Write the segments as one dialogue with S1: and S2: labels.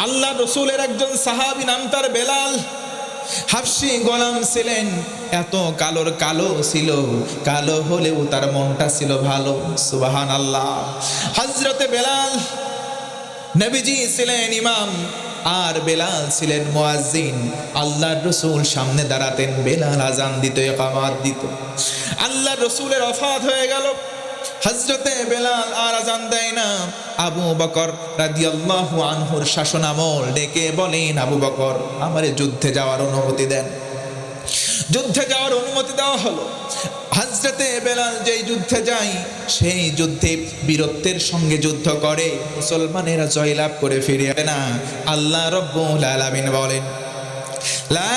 S1: আল্লাহ রসুলের একজন সাহাবী, নাম তার বেলাল, হাবশী গোলাম ছিলেন। এত কালোর কালো ছিল, কালো হলেও তার মনটা ছিল ভালো। সুবহানাল্লাহ। হযরতে বেলাল, নবীজি ছিলেন ইমাম আর বেলাল ছিলেন মুয়াজ্জিন। আল্লাহর রসুল সামনে দাঁড়াতেন, বেলাল আজান দিত, ইকামত দিত। আল্লাহর রসুলের ওফাত হয়ে গেল, হযরতে বেলাল আর আজান দেয় না। আবু বকর রাদিয়াল্লাহু আনহুর শাসনামল ডেকে বলেন, আবু বকর, আমারে যুদ্ধে যাওয়ার অনুমতি দেন। যুদ্ধে যাওয়ার অনুমতি দেওয়া হলো। হযরতে বেলাল যেই যুদ্ধে যায়, সেই যুদ্ধে বীরত্বের সঙ্গে যুদ্ধ করে মুসলমানেরা জয়লাভ করে ফিরে আসে না। আল্লাহ রাব্বুল আলামিন বলেন, লা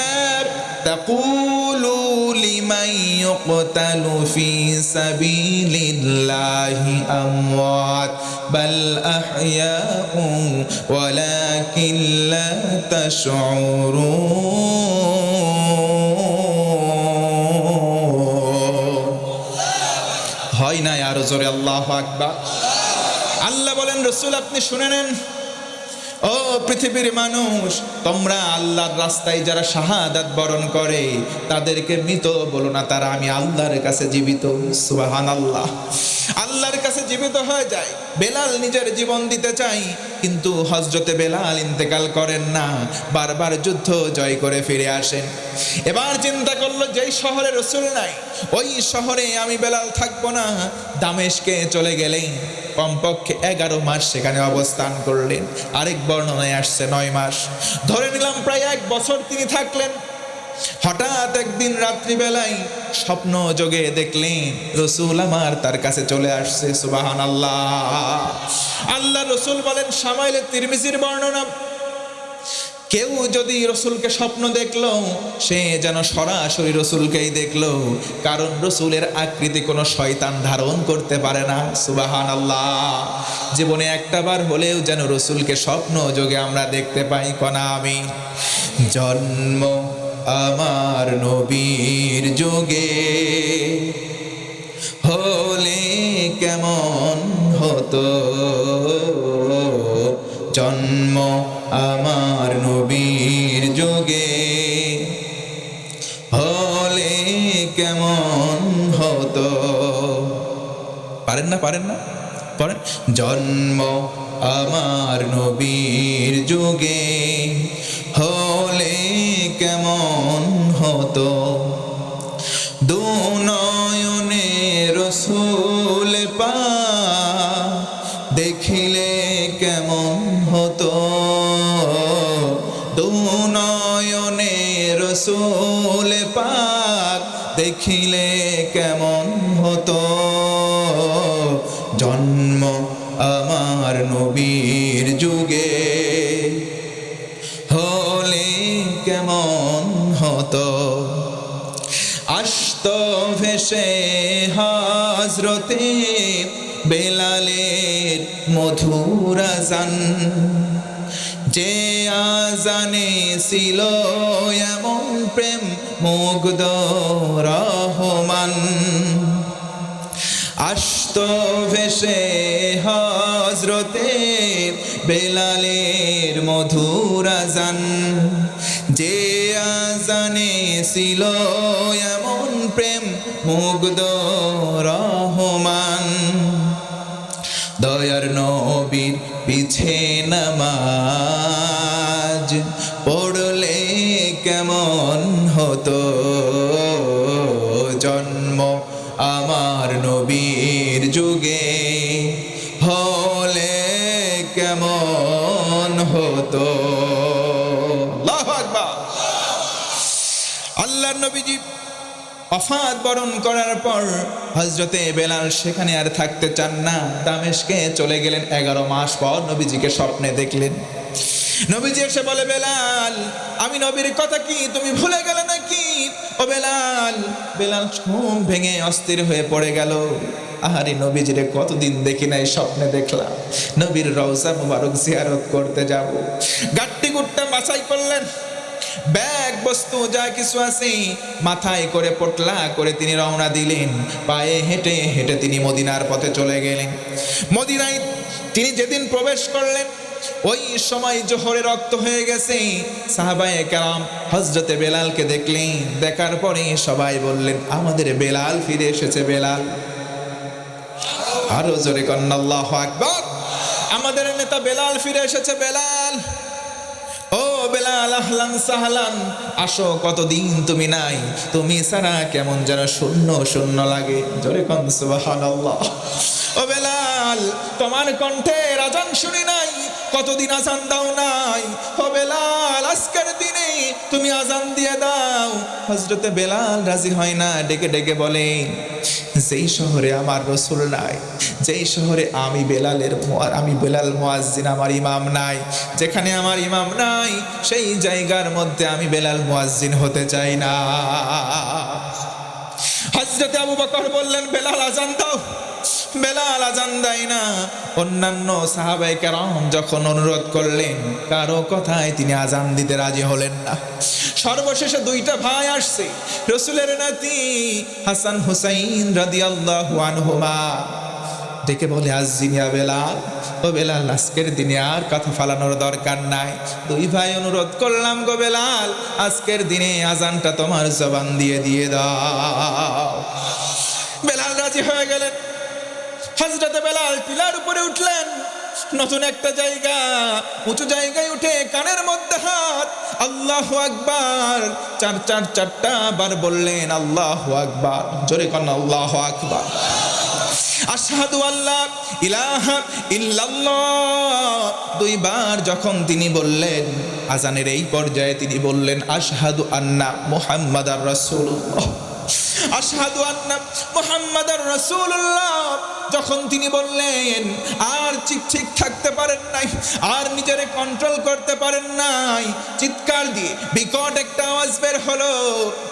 S1: তাকুলু লিমান ইউকতালু ফি সাবিলিল্লাহি আমওয়াত বাল আহইয়াউ ওয়ালাকিন লা তাশউরুন। হয় না আরো জোরে আল্লাহু আকবার। আল্লাহ বলেন, রাসূল আপনি শুনে নেন, ও পৃথিবীর মানুষ, তোমরা আল্লাহর রাস্তায় যারা শাহাদাত বরণ করে তাদেরকে মৃত বলো না, তারা আমি আল্লাহর কাছে জীবিত। সুবহানাল্লাহ। আল্লাহর কাছে জীবিত হয়ে যায়। বেলাল নিজের জীবন দিতে চাই, কিন্তু হযরতে বেলাল ইন্তেকাল করেন না, বারবার যুদ্ধ জয় করে ফিরে আসেন। এবার চিন্তা করলো, যেই শহরে রাসূল নাই ওই শহরে আমি বেলাল থাকবো না। দামেস্কে চলে গেলেন, কমপক্ষে 11 মাস সেখানে অবস্থান করলেন। আরেক বর্ণনায় আসছে 9 মাস, ধরে নিলাম প্রায় 1 বছর তিনি থাকলেন। হঠাৎ একদিন রাত্রিবেলায় স্বপ্ন যোগে দেখলেন রাসূল আমার তার কাছে চলে আসছে। সুবহানাল্লাহ। আল্লাহ রাসূল বলেন, শামাইলে তিরমিজির বর্ণনা, কেউ যদি রসুলকে স্বপ্ন দেখলো, সে যেন সরাসরি রসুলকেই দেখলো, কারণ রসুলের আকৃতি কোনো শয়তান ধারণ করতে পারে না। সুবহানাল্লাহ। জীবনে একটাবার হলেও যেন রসুলকে স্বপ্ন যোগে আমরা দেখতে পাই। কনা আমি জন্ম আমার নবীর যোগে হলে কেমন হতো, জন্ম আমার নবীর যোগে হলে কেমন হতো। পারেন না? পারেন না? পড়েন, জন্ম আমার নবীর যোগে হলে কেমন হতো, দুনয়নে রসূল পাক দেখিলে কেমন হতো, দুনয়নে রসূল পাক দেখিলে কেমন হতো, জন্ম আমার নবীর যুগে হলে কেমন হতো। আসত ভেসে হযরতে বেলালের মধুর আযান, যে আযানে ছিল এমন প্রেম মুগ্ধ রহমান। আসত ভেসে হযরতে বেলালের মধুর আযান, যে আযানে ছিল এমন প্রেম মুগ্ধ রহমান। দয়ার নবীর পিছে নামাজ পড়লে কেমন হতো, জন্ম আমার নবীর যুগে হলে কেমন হতো। আল্লাহু আকবার। আল্লাহর নবীজি ওফাত বরণ করার পর হযরতে বেলাল সেখানে আর থাকতে চান না, দামেস্কে চলে গেলেন। 11 মাস পর নবীজিকে স্বপ্নে দেখলেন। নবীজি এসে বলে, বেলাল, আমি নবীর কথা কি তুমি ভুলে গেলে নাকি? ও বেলাল। বেলাল ঘুম ভেঙে অস্থির হয়ে পড়ে গেল। আহারে, নবীজিরে কতদিন দেখি নাই, স্বপ্নে দেখলাম নবীর রওজা মুবারক জিয়ারত করতে যাব। গাট্টি গুট্টা বাছাই করলেন, ব্যাগ বস্তু যা কিছু আছে মাথায় করে পটলা করে তিনি রওনা দিলেন। পায়ে হেঁটে হেঁটে তিনি মদিনার পথে চলে গেলেন। মদিনায় তিনি যেদিন প্রবেশ করলেন, ওই সময় জোহরে রক্ত হয়ে গেছে। সাহাবায়ে কেরাম হযরতে বেলালকে দেখলেন, দেখার পরে সবাই বললেন, আমাদের বেলাল ফিরে এসেছে। বেলাল, আরো জোরে কন্না আল্লাহু আকবার। আমাদের নেতা বেলাল ফিরে এসেছে। বেলাল, ও বেলাল, আহলান সাহলান, আসো, কতদিন তুমি নাই, তুমি ছাড়া কেমন যেন শূন্য শূন্য লাগে। জোরে কন সুবহানাল্লাহ। ও বেলাল, তোমার কণ্ঠের আজান শুনি নাই, কতদিন আজান দাও নাই। ও বেলাল, আজকের দিনে তুমি আজান দিয়ে দাও। হযরতে বেলাল রাজি হয় না, ডেকে ডেকে বলে, যেই শহরে আমার রাসূল নাই, যেই শহরে আমি বেলাল মুয়াজ্জিন, আমার ইমাম নাই, যেখানে আমার ইমাম নাই, সেই জায়গার মধ্যে আমি বেলাল মুয়াজ্জিন হতে চাই না। হযরতে আবু বকর বললেন, বেলাল আজান দাও। বেলাল আজান দেয় না। অন্যান্য সাহাবায়ে কেরাম যখন অনুরোধ করলেন, কারো কথায় তিনি আজান দিতে রাজি হলেন না। সর্বশেষে দুইটা ভাই আসছে, রাসূলের নাতি হাসান হুসাইন রাদিয়াল্লাহু আনহুমা, ডেকে বলে, আজ্জিন ইয়া বেলাল, ও বেলাল, আজকের দিনে আর কথা ফালানোর দরকার নাই। দুই ভাই অনুরোধ করলাম, গো বেলাল, আজকের দিনে আজানটা তোমার জবান দিয়ে দিয়ে দাও। বেলাল রাজি হয়ে গেলেন। হযরতে বেলাল টিলার উপরে উঠলেন, নতুন একটা জায়গা, উঁচু জায়গায় উঠে কানের মধ্যে হাত, আল্লাহু আকবার, চারটা বার বললেন, আল্লাহু আকবার। জোরে কোন আল্লাহু আকবার। আশহাদু আল্লা ইলাহা ইল্লাল্লাহ দুইবার যখন তিনি বললেন, আজানের এই পর্যায়ে তিনি বললেন, আশহাদু আন্না মুহাম্মাদার রাসূলুল্লাহ, আশহাদু আন্না মুহাম্মাদার রাসূলুল্লাহ। যখন তিনি বললেন, আর ঠিক থাকতে পারেন নাই, আর নিজেরে কন্ট্রোল করতে পারেন নাই, চিৎকার দিয়ে বিকট একটা আওয়াজ বের হলো,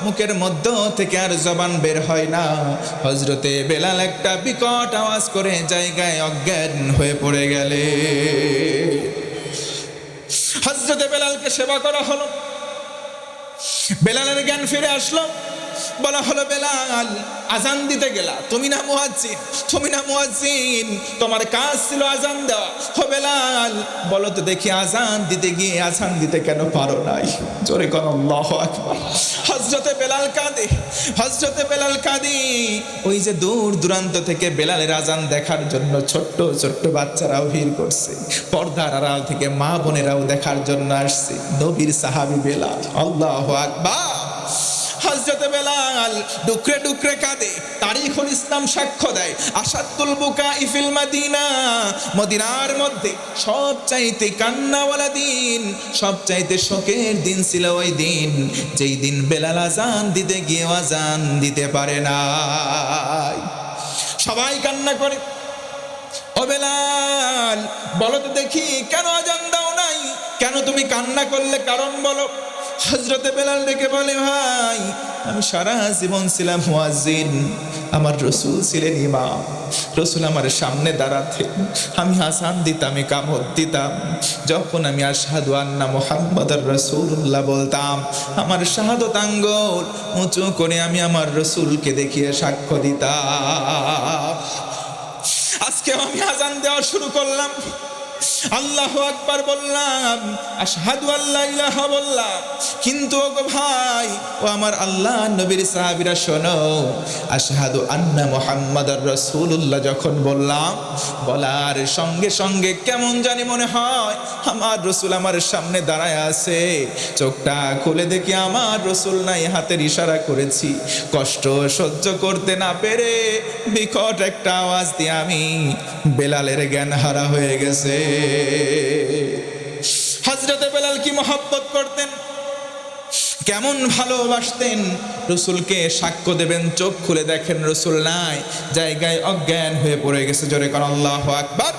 S1: মুখের মধ্য থেকে আর জবান বের হয় না। হযরতে বেলাল একটা বিকট আওয়াজ করে জায়গায় অজ্ঞান হয়ে পড়ে গেলে। হযরতে বেলালকে সেবা করা হলো, বেলালের জ্ঞান ফিরে আসলো। বলা হলো, বেলাল, আজান দিতে গেলা, তুমি না মুয়াজ্জিন, তোমার কাজ ছিল আজান দেওয়া। ও বেলাল, বলো তো দেখি, আজান দিতে গিয়ে আজান দিতে কেন পারো নাই? জোরে কোন আল্লাহু আকবার। হযরতে বেলাল কাঁদে। ওই যে দূর দূরান্ত থেকে বেলালের আজান দেখার জন্য ছোট্ট ছোট্ট বাচ্চারাও ভিড় করছে, পর্দার আড়াল থেকে মা বোনেরাও দেখার জন্য আসছে। নবীর সাহাবী বেলাল, আল্লাহু আকবার। হযরতে বেলাল ডুকরে ডুকরে কাঁদে। তারিখুল ইসলাম সাক্ষ্য দেয়, আসাদুল বুকাই ফিল মাদিনা, মদিনার মধ্যে সবচাইতে কান্নাওয়ালা দিন, সবচাইতে শোকের দিন ছিল ওই দিন, যেই দিন বেলাল আজান দিতে গিয়ে আজান দিতে পারে না। সবাই কান্না করে। ও বেলাল, বলো তো দেখি, কেন আজান দাও নাই? কেন তুমি কান্না করলে? কারণ বলো। হযরতে বেলাল ডেকে বলে, ভাই, আমি সারা জীবন ছিলাম মুয়াজ্জিন, আমার রাসূল ছিলেন ইমাম, রাসূল আমার সামনে দাঁড়াতেন, আমি আযান দিতাম, ইকামত দিতাম। যখন আমি আশহাদু আন্না মুহাম্মাদার রাসূলুল্লাহ বলতাম, আমার শাহাদাত আঙ্গুল উঁচু করে আমি আমার রাসূলকে দেখিয়ে সাক্ষ্য দিতাম। আজকে আমি আযান দেওয়া শুরু করলাম, আল্লাহু আকবার বললাম, আশহাদু আল্লা ইলাহা বললাম, কিন্তু ওগো ভাই, ও আমার আল্লাহ নবীর সাহাবীরা, শোনো, আশহাদু আন্না মুহাম্মাদার রাসূলুল্লাহ যখন বললাম, বলার সঙ্গে সঙ্গে কেমন জানি মনে হয় আমার রাসূল আমার সামনে দাঁড়ায় আছে। চোখটা খুলে দেখি আমার রাসূল নাই, হাতের ইশারা করেছি। কষ্ট সহ্য করতে না পেরে বিকট একটা আওয়াজ দিয়ে আমি বেলালের জ্ঞান হারা হয়ে গেছে। হযরতে বেলাল কি মহব্বত করতেন, কেমন ভালোবাসতেন। রাসূলকে সাক্ষ্য দেবেন, চোখ খুলে দেখেন রাসূল নাই, জায়গায় অজ্ঞান হয়ে পড়ে গেছে। জোরে কোন আল্লাহু আকবার।